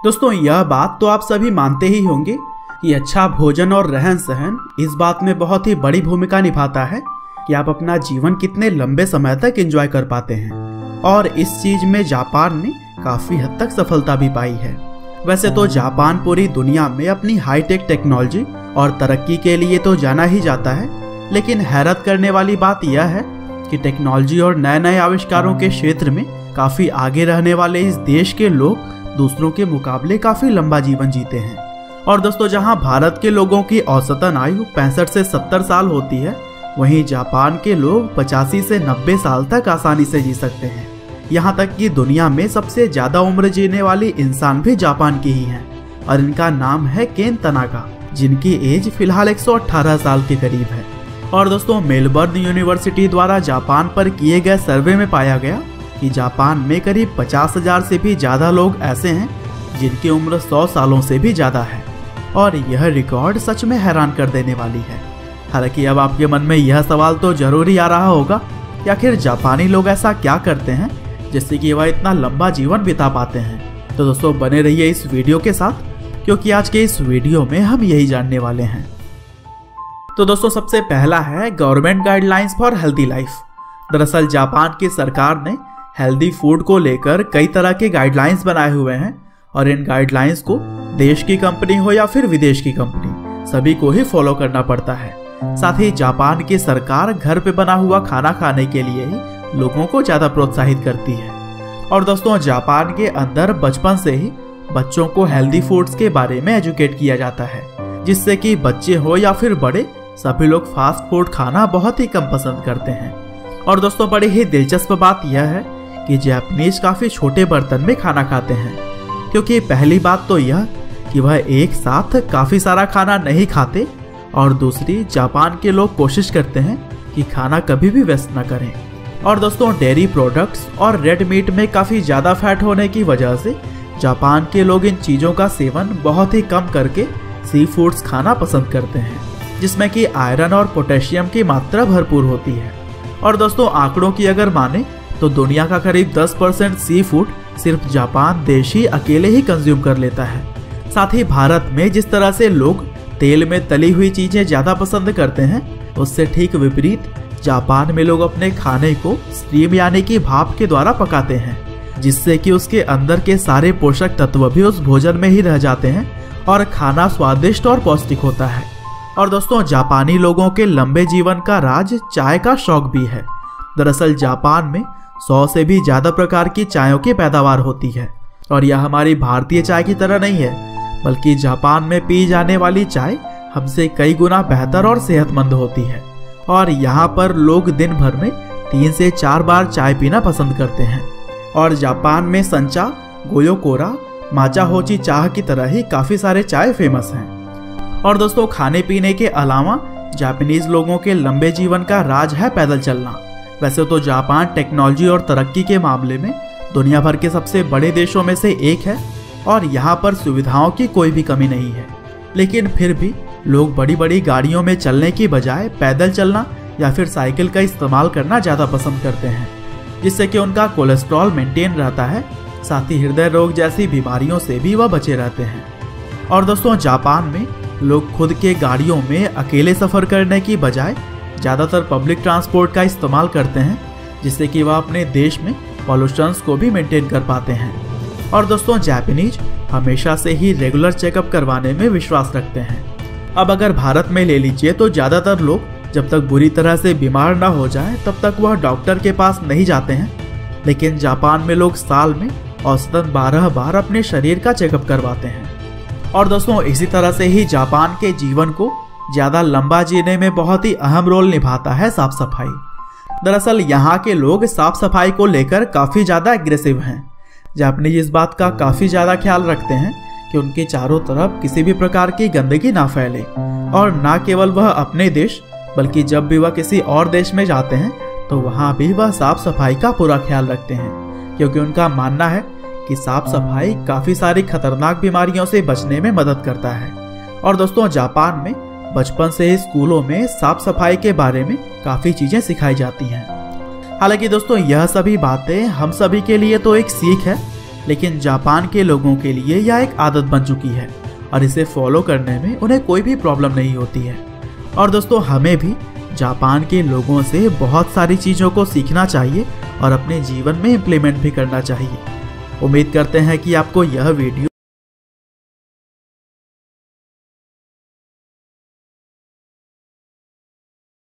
दोस्तों यह बात तो आप सभी मानते ही होंगे कि अच्छा भोजन और रहन सहन इस बात में बहुत ही बड़ी भूमिका निभाता है कि आप अपना जीवन कितने लंबे समय तक एंजॉय कर पाते हैं। और इस चीज में जापान ने काफी हद तक सफलता भी पाई है। वैसे तो जापान पूरी दुनिया में अपनी हाईटेक टेक्नोलॉजी और तरक्की के लिए तो जाना ही जाता है, लेकिन हैरत करने वाली बात यह है कि टेक्नोलॉजी और नए नए आविष्कारों के क्षेत्र में काफी आगे रहने वाले इस देश के लोग दूसरों के मुकाबले काफी लंबा जीवन जीते हैं। और दोस्तों जहां भारत के लोगों की औसतन आयु 65 से 70 साल होती है, वहीं जापान के लोग 85 से 90 साल तक आसानी से जी सकते हैं। यहाँ तक कि दुनिया में सबसे ज्यादा उम्र जीने वाली इंसान भी जापान की ही हैं और इनका नाम है केन तनाका, जिनकी एज फिलहाल 118 साल के करीब है। और दोस्तों मेलबर्न यूनिवर्सिटी द्वारा जापान पर किए गए सर्वे में पाया गया कि जापान में करीब 50,000 से भी ज्यादा लोग ऐसे हैं जिनकी उम्र 100 सालों से भी ज्यादा है। और यह रिकॉर्ड सच में हैरान कर देने वाली है। हालांकि अब आपके मन में यह सवाल तो जरूर ही आ रहा होगा कि आखिर जापानी लोग ऐसा क्या करते हैं जिससे कि वह इतना लंबा जीवन बिता पाते हैं। तो दोस्तों बने रहिए इस वीडियो के साथ, क्योंकि आज के इस वीडियो में हम यही जानने वाले हैं। तो दोस्तों सबसे पहला है government guidelines for healthy life. दरअसल जापान की सरकार ने हेल्दी फूड को लेकर कई तरह के गाइडलाइंस बनाए हुए हैं और इन गाइडलाइंस को देश की कंपनी हो या फिर विदेश की कंपनी, सभी को ही फॉलो करना पड़ता है। साथ ही जापान की सरकार घर पे बना हुआ खाना खाने के लिए ही लोगों को ज्यादा प्रोत्साहित करती है। और दोस्तों जापान के अंदर बचपन से ही बच्चों को हेल्दी फूड्स के बारे में एजुकेट किया जाता है, जिससे कि बच्चे हो या फिर बड़े सभी लोग फास्ट फूड खाना बहुत ही कम पसंद करते हैं। और दोस्तों बड़ी ही दिलचस्प बात यह है कि जापानीज काफी छोटे बर्तन में खाना खाते हैं, क्योंकि पहली बात तो यह कि वह एक साथ काफी सारा खाना नहीं खाते, और दूसरी जापान के लोग कोशिश करते हैं कि खाना कभी भी वेस्ट न करें। और दोस्तों डेयरी प्रोडक्ट्स और रेड मीट में काफी ज्यादा फैट होने की वजह से जापान के लोग इन चीजों का सेवन बहुत ही कम करके सी फूड्स खाना पसंद करते हैं, जिसमें कि आयरन और पोटेशियम की मात्रा भरपूर होती है। और दोस्तों आंकड़ों की अगर माने तो दुनिया का करीब 10% सी फूड सिर्फ जापान देश ही अकेले ही कंज्यूम कर लेता है। साथ ही भारत में जिस तरह से लोग तेल में तली हुई चीजें ज्यादा पसंद करते हैं, उससे ठीक विपरीत जापान में लोग अपने खाने को स्टीम यानी कि भाप के द्वारा पकाते हैं, जिससे कि उसके अंदर के सारे पोषक तत्व भी उस भोजन में ही रह जाते हैं और खाना स्वादिष्ट और पौष्टिक होता है। और दोस्तों जापानी लोगों के लंबे जीवन का राज चाय का शौक भी है। दरअसल जापान में 100 से भी ज्यादा प्रकार की चायों की पैदावार होती है, और यह हमारी भारतीय चाय की तरह नहीं है, बल्कि जापान में पी जाने वाली चाय हमसे कई गुना बेहतर और सेहतमंद होती है। और यहाँ पर लोग दिन भर में 3 से 4 बार चाय पीना पसंद करते हैं। और जापान में संचा, गोयोकोरा, माचा होची चाह की तरह ही काफी सारे चाय फेमस हैं। और दोस्तों खाने पीने के अलावा जापानीज लोगों के लंबे जीवन का राज है पैदल चलना। वैसे तो जापान टेक्नोलॉजी और तरक्की के मामले में दुनिया भर के सबसे बड़े देशों में से एक है और यहाँ पर सुविधाओं की कोई भी कमी नहीं है, लेकिन फिर भी लोग बड़ी बड़ी गाड़ियों में चलने की बजाय पैदल चलना या फिर साइकिल का इस्तेमाल करना ज़्यादा पसंद करते हैं, जिससे कि उनका कोलेस्ट्रॉल मेंटेन रहता है। साथ ही हृदय रोग जैसी बीमारियों से भी वह बचे रहते हैं। और दोस्तों जापान में लोग खुद के गाड़ियों में अकेले सफ़र करने की बजाय ज़्यादातर पब्लिक ट्रांसपोर्ट का इस्तेमाल करते हैं, जिससे कि वह अपने देश में पॉल्यूशंस को भी मेंटेन कर पाते हैं। और दोस्तों जापानीज हमेशा से ही रेगुलर चेकअप करवाने में विश्वास रखते हैं। अब अगर भारत में ले लीजिए तो ज़्यादातर लोग जब तक बुरी तरह से बीमार ना हो जाए तब तक वह डॉक्टर के पास नहीं जाते हैं, लेकिन जापान में लोग साल में औसतन 12 बार अपने शरीर का चेकअप करवाते हैं। और दोस्तों इसी तरह से ही जापान के जीवन को ज़्यादा लंबा जीने में बहुत ही अहम रोल निभाता है साफ सफाई। दरअसल यहाँ के लोग साफ सफाई को लेकर काफ़ी ज़्यादा एग्रेसिव हैं। जापानीज इस बात का काफ़ी ज़्यादा ख्याल रखते हैं कि उनके चारों तरफ किसी भी प्रकार की गंदगी ना फैले। और ना केवल वह अपने देश बल्कि जब भी वह किसी और देश में जाते हैं तो वहाँ भी वह साफ सफाई का पूरा ख्याल रखते हैं, क्योंकि उनका मानना है कि साफ सफाई काफ़ी सारी खतरनाक बीमारियों से बचने में मदद करता है। और दोस्तों जापान में बचपन से ही स्कूलों में साफ सफाई के बारे में काफ़ी चीज़ें सिखाई जाती हैं। हालांकि दोस्तों यह सभी बातें हम सभी के लिए तो एक सीख है, लेकिन जापान के लोगों के लिए यह एक आदत बन चुकी है और इसे फॉलो करने में उन्हें कोई भी प्रॉब्लम नहीं होती है। और दोस्तों, हमें भी जापान के लोगों से बहुत सारी चीज़ों को सीखना चाहिए और अपने जीवन में इम्प्लीमेंट भी करना चाहिए। उम्मीद करते हैं कि आपको यह वीडियो